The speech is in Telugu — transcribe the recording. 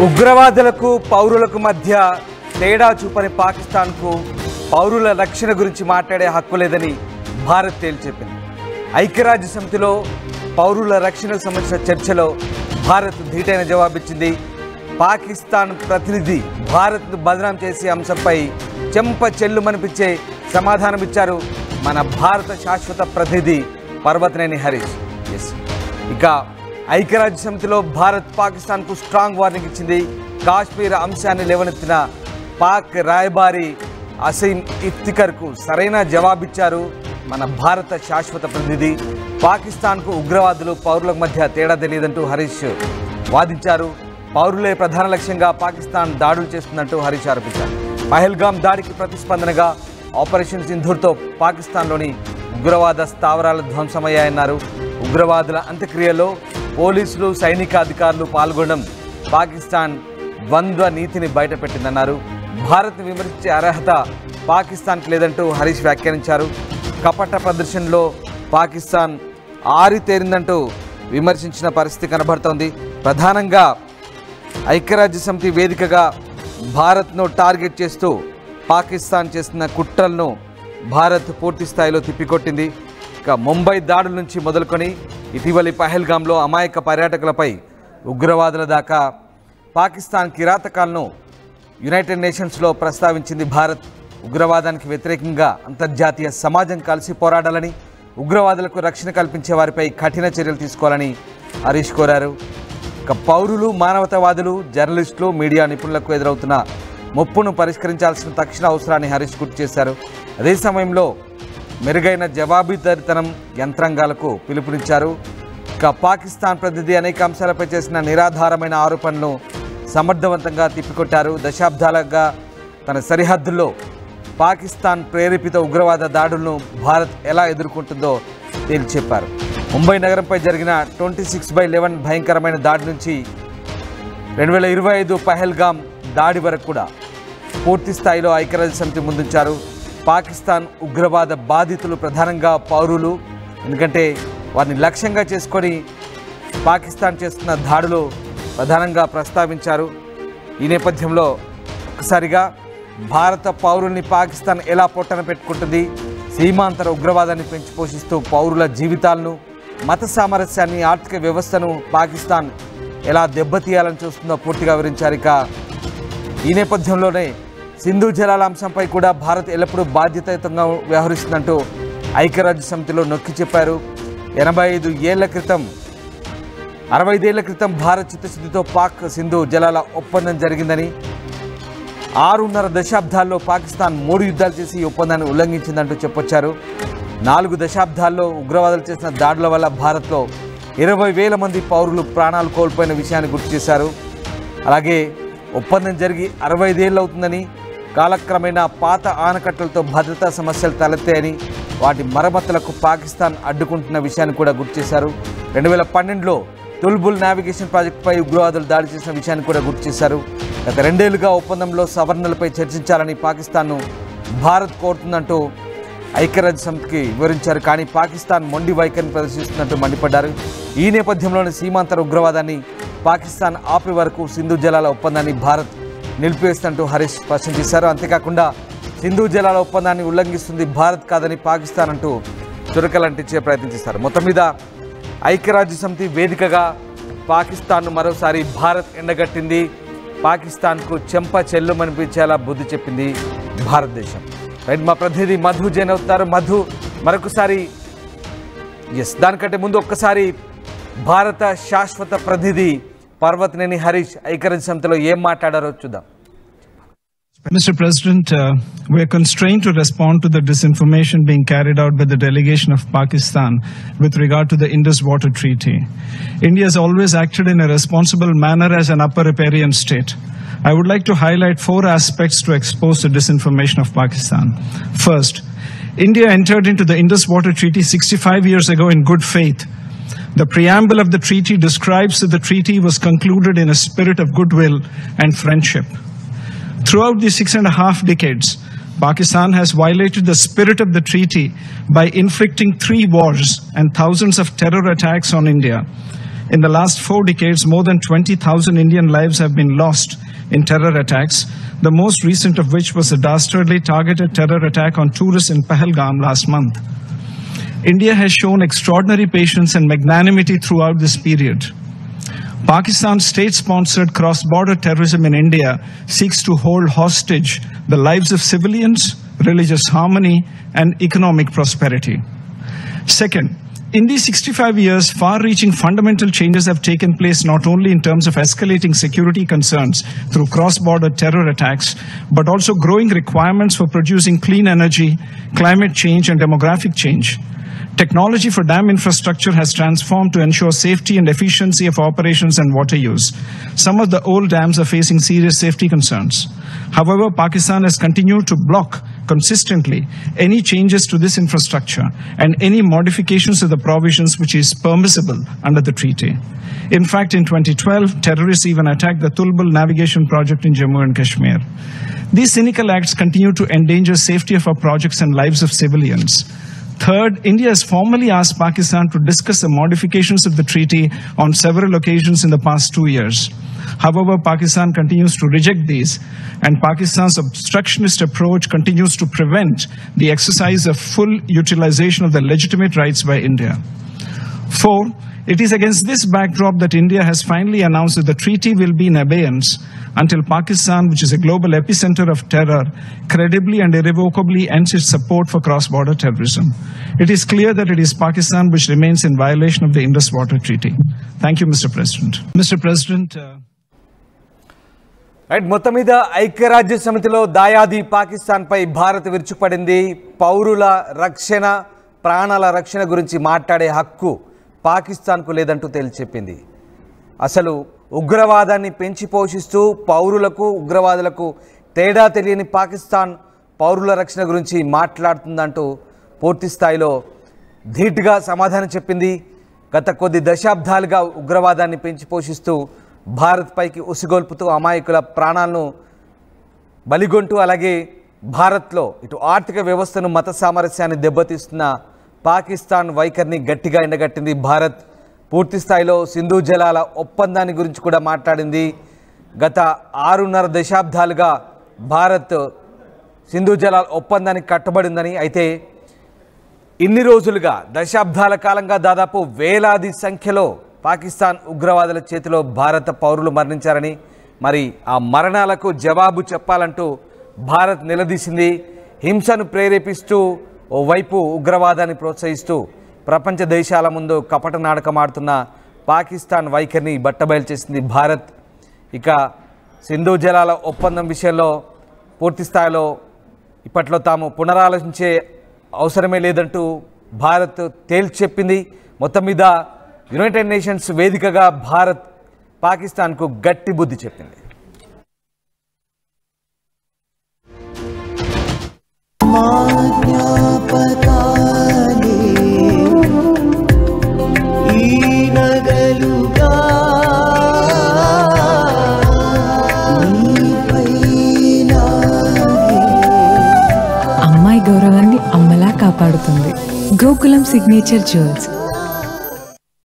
ఉగ్రవాదులకు పౌరులకు మధ్య తేడా చూపని పాకిస్తాన్కు పౌరుల రక్షణ గురించి మాట్లాడే హక్కు లేదని భారత్ తేల్చెప్పింది. ఐక్యరాజ్య సమితిలో పౌరుల రక్షణకు సంబంధించిన చర్చలో భారత్ ధీటైన జవాబిచ్చింది. పాకిస్తాన్ ప్రతినిధి భారత్ను బదనాం చేసే అంశంపై చెంప చెల్లుమనిపించే సమాధానమిచ్చారు మన భారత శాశ్వత ప్రతినిధి పర్వతనేని హరీష్. ఇక ఐక్యరాజ్య సమితిలో భారత్ పాకిస్తాన్కు స్ట్రాంగ్ వార్నింగ్ ఇచ్చింది. కాశ్మీర్ అంశాన్ని లేవనెత్తిన పాక్ రాయబారి అసీం ఇఫ్తికర్కు సరైన జవాబిచ్చారు మన భారత శాశ్వత ప్రతినిధి. పాకిస్తాన్కు ఉగ్రవాదులు పౌరులకు మధ్య తేడా తెలియదంటూ హరీష్ వాదించారు. పౌరులే ప్రధాన లక్ష్యంగా పాకిస్తాన్ దాడులు చేస్తుందంటూ హరీష్ ఆరోపించారు. పహల్గామ్ దాడికి ప్రతిస్పందనగా ఆపరేషన్ సింధూర్తో పాకిస్తాన్లోని ఉగ్రవాద స్థావరాలు ధ్వంసమయ్యాయన్నారు. ఉగ్రవాదుల అంత్యక్రియలో పోలీసులు సైనిక అధికారులు పాల్గొనడం పాకిస్తాన్ ద్వంద్వ నీతిని బయటపెట్టిందన్నారు. భారత్ను విమర్శించే అర్హత పాకిస్తాన్కి లేదంటూ హరీష్ వ్యాఖ్యానించారు. కపట ప్రదర్శనలో పాకిస్తాన్ ఆరితేరిందంటూ విమర్శించిన పరిస్థితి కనబడుతోంది. ప్రధానంగా ఐక్యరాజ్య సమితి వేదికగా భారత్ను టార్గెట్ చేస్తూ పాకిస్తాన్ చేస్తున్న కుట్రలను భారత్ పూర్తి స్థాయిలో తిప్పికొట్టింది. ఇక ముంబై దాడుల నుంచి మొదలుకొని ఇటీవలి పహల్గామ్లో అమాయక పర్యాటకులపై ఉగ్రవాదుల దాకా పాకిస్తాన్ కిరాతకాలను యునైటెడ్ నేషన్స్లో ప్రస్తావించింది భారత్. ఉగ్రవాదానికి వ్యతిరేకంగా అంతర్జాతీయ సమాజం కలిసి పోరాడాలని, ఉగ్రవాదులకు రక్షణ కల్పించే వారిపై కఠిన చర్యలు తీసుకోవాలని హరీష్ కోరారు. ఇక పౌరులు, మానవతావాదులు, జర్నలిస్టులు, మీడియా నిపుణులకు ఎదురవుతున్న ముప్పును పరిష్కరించాల్సిన తక్షణ అవసరాన్ని హరీష్ గుర్తు చేశారు. అదే సమయంలో మెరుగైన జవాబుదారీతనం యంత్రాంగాలకు పిలుపునిచ్చారు. ఇక పాకిస్తాన్ ప్రతినిధి అనేక అంశాలపై చేసిన నిరాధారమైన ఆరోపణలను సమర్థవంతంగా తిప్పికొట్టారు. దశాబ్దాలుగా తన సరిహద్దుల్లో పాకిస్తాన్ ప్రేరేపిత ఉగ్రవాద దాడులను భారత్ ఎలా ఎదుర్కొంటుందో తేల్చెప్పారు. ముంబై నగరంపై జరిగిన 26/11 భయంకరమైన దాడి నుంచి 2025 పహల్గామ్ దాడి వరకు కూడా పూర్తి స్థాయిలో ఐక్యరాజ్య సమితి ముందుంచారు. పాకిస్తాన్ ఉగ్రవాద బాధితులు ప్రధానంగా పౌరులు, ఎందుకంటే వారిని లక్ష్యంగా చేసుకొని పాకిస్తాన్ చేస్తున్న దాడులు ప్రధానంగా ప్రస్తావించారు. ఈ నేపథ్యంలో ఒకసారిగా భారత పౌరుల్ని పాకిస్తాన్ ఎలా పొట్టన పెట్టుకుంటుంది, సీమాంతర ఉగ్రవాదాన్ని పెంచి పోషిస్తూ పౌరుల జీవితాలను, మత సామరస్యాన్ని, ఆర్థిక వ్యవస్థను పాకిస్తాన్ ఎలా దెబ్బతీయాలని చూస్తుందో పూర్తిగా వివరించారు. ఇక ఈ నేపథ్యంలోనే సింధు జలాల అంశంపై కూడా భారత్ ఎల్లప్పుడూ బాధ్యతాయుతంగా వ్యవహరిస్తుందంటూ ఐక్యరాజ్య సమితిలో నొక్కి చెప్పారు. 65 ఏళ్ల క్రితం 65 ఏళ్ల క్రితం భారత్ చిత్తశుద్ధితో పాక్ సింధు జలాల ఒప్పందం జరిగిందని, 6.5 దశాబ్దాల్లో పాకిస్తాన్ 3 యుద్ధాలు చేసి ఈ ఒప్పందాన్ని ఉల్లంఘించిందంటూ చెప్పొచ్చారు. 4 దశాబ్దాల్లో ఉగ్రవాదులు చేసిన దాడుల వల్ల భారత్లో 20,000 మంది పౌరులు ప్రాణాలు కోల్పోయిన విషయాన్ని గుర్తు చేశారు. అలాగే ఒప్పందం జరిగి 65 ఏళ్ళు అవుతుందని, కాలక్రమేణా పాత ఆనకట్టలతో భద్రతా సమస్యలు తలెత్తాయని, వాటి మరమ్మతులకు పాకిస్తాన్ అడ్డుకుంటున్న విషయాన్ని కూడా గుర్తు చేశారు. 2012లో తుల్బుల్ నావిగేషన్ ప్రాజెక్టుపై ఉగ్రవాదులు దాడి చేసిన విషయాన్ని కూడా గుర్తు చేశారు. గత 2 ఏళ్లుగా ఒప్పందంలో సవరణలపై చర్చించాలని పాకిస్తాన్ను భారత్ కోరుతుందంటూ ఐక్యరాజ్య సమితికి వివరించారు. కానీ పాకిస్తాన్ మొండి వైఖరిని ప్రదర్శిస్తున్నట్టు మండిపడ్డారు. ఈ నేపథ్యంలోని సీమాంతర ఉగ్రవాదాన్ని పాకిస్తాన్ ఆపే వరకు సింధు జలాల ఒప్పందాన్ని భారత్ నిలిపివేస్తుందంటూ హరీష్ స్పష్టం చేశారు. అంతేకాకుండా సింధు జలాల ఒప్పందాన్ని ఉల్లంఘిస్తుంది భారత్ కాదని పాకిస్తాన్ అంటూ చురకలంటించే ప్రయత్నం చేశారు. మొత్తం మీద ఐక్యరాజ్య సమితి వేదికగా పాకిస్తాన్ను మరోసారి భారత్ ఎండగట్టింది. పాకిస్తాన్కు చెంప చెల్లుమనిపించేలా బుద్ధి చెప్పింది భారతదేశం. రైట్, మా ప్రతినిధి మధు జైన్ అవుతున్నారు. మధు, మరొకసారి దానికంటే ముందు ఒక్కసారి భారత శాశ్వత ప్రతినిధి పర్వతనేని హరీష్ ఐక్యరాజ్య సమితిలో ఏం మాట్లాడారో చూద్దాం. Mr. President, we are constrained to respond to the disinformation being carried out by the delegation of Pakistan with regard to the Indus Water Treaty. India has always acted in a responsible manner as an upper riparian state. I would like to highlight 4 aspects to expose the disinformation of Pakistan. First, India entered into the Indus Water Treaty 65 years ago in good faith. The preamble of the treaty describes that the treaty was concluded in a spirit of goodwill and friendship. Throughout the 6.5 decades, Pakistan has violated the spirit of the treaty by inflicting 3 wars and thousands of terror attacks on India. In the last 4 decades, more than 20,000 Indian lives have been lost in terror attacks, the most recent of which was a dastardly targeted terror attack on tourists in Pahalgam last month. India has shown extraordinary patience and magnanimity throughout this period. Pakistan's state-sponsored cross-border terrorism in India seeks to hold hostage the lives of civilians, religious harmony, and economic prosperity. Second, in these 65 years, far-reaching fundamental changes have taken place not only in terms of escalating security concerns through cross-border terror attacks, but also growing requirements for producing clean energy, climate change, and demographic change. Technology for dam infrastructure has transformed to ensure safety and efficiency of operations and water use. Some of the old dams are facing serious safety concerns. However, Pakistan has continued to block consistently any changes to this infrastructure and any modifications to the provisions which is permissible under the treaty. In fact, in 2012, terrorists even attacked the Tulbul navigation project in Jammu and Kashmir. These cynical acts continue to endanger safety of our projects and lives of civilians. Third, India has formally asked Pakistan to discuss the modifications of the treaty on several occasions in the past 2 years. However, Pakistan continues to reject these, and Pakistan's obstructionist approach continues to prevent the exercise of full utilization of the legitimate rights by India. Four, it is against this backdrop that India has finally announced that the treaty will be in abeyance until Pakistan, which is a global epicenter of terror, credibly and irrevocably ends its support for cross-border terrorism. It is clear that it is Pakistan which remains in violation of the Indus Water Treaty. Thank you, Mr. President. Mr. President. Right, మొత్తం మీద ఐక్యరాజ్య సమితిలో దాయాది పాకిస్తాన్పై భారత్ విరుచుకుపడింది. పౌరుల రక్షణ, ప్రాణాల రక్షణ గురించి మాట్లాడే హక్కు పాకిస్తాన్కు లేదంటూ తేల్చెప్పింది. అసలు ఉగ్రవాదాన్ని పెంచి పోషిస్తూ పౌరులకు ఉగ్రవాదులకు తేడా తెలియని పాకిస్తాన్ పౌరుల రక్షణ గురించి మాట్లాడుతుందంటూ పూర్తి స్థాయిలో ధీటుగా సమాధానం చెప్పింది. గత కొద్ది దశాబ్దాలుగా ఉగ్రవాదాన్ని పెంచి పోషిస్తూ భారత్ పైకి ఉసిగొల్పుతూ అమాయకుల ప్రాణాలను బలిగొంటూ అలాగే భారత్లో ఇటు ఆర్థిక వ్యవస్థను మత సామరస్యాన్ని దెబ్బతీస్తున్న పాకిస్తాన్ వైఖరిని గట్టిగా ఎండగట్టింది భారత్. పూర్తి స్థాయిలో సింధు జలాల ఒప్పందాన్ని గురించి కూడా మాట్లాడింది. గత 6.5 దశాబ్దాలుగా భారత్ సింధు జలాల ఒప్పందానికి కట్టుబడిందని, అయితే ఇన్ని రోజులుగా దశాబ్దాల కాలంగా దాదాపు వేలాది సంఖ్యలో పాకిస్తాన్ ఉగ్రవాదుల చేతిలో భారత పౌరులు మరణించారని, మరి ఆ మరణాలకు జవాబు చెప్పాలంటూ భారత్ నిలదీసింది. హింసను ప్రేరేపిస్తూ ఓవైపు ఉగ్రవాదాన్ని ప్రోత్సహిస్తూ ప్రపంచ దేశాల ముందు కపట నాటకం ఆడుతున్న పాకిస్తాన్ వైఖరిని బట్టబయలు చేసింది భారత్. ఇక సింధు జలాల ఒప్పందం విషయంలో పూర్తి స్థాయిలో ఇప్పట్లో తాము పునరాలోచించే అవసరమే లేదంటూ భారత్ తేల్చెప్పింది. మొత్తం మీద యునైటెడ్ నేషన్స్ వేదికగా భారత్ పాకిస్తాన్కు గట్టి బుద్ధి చెప్పింది. అమ్మాయి గౌరవాన్ని అమ్మలా కాపాడుతుంది. Gokulam signature jewels.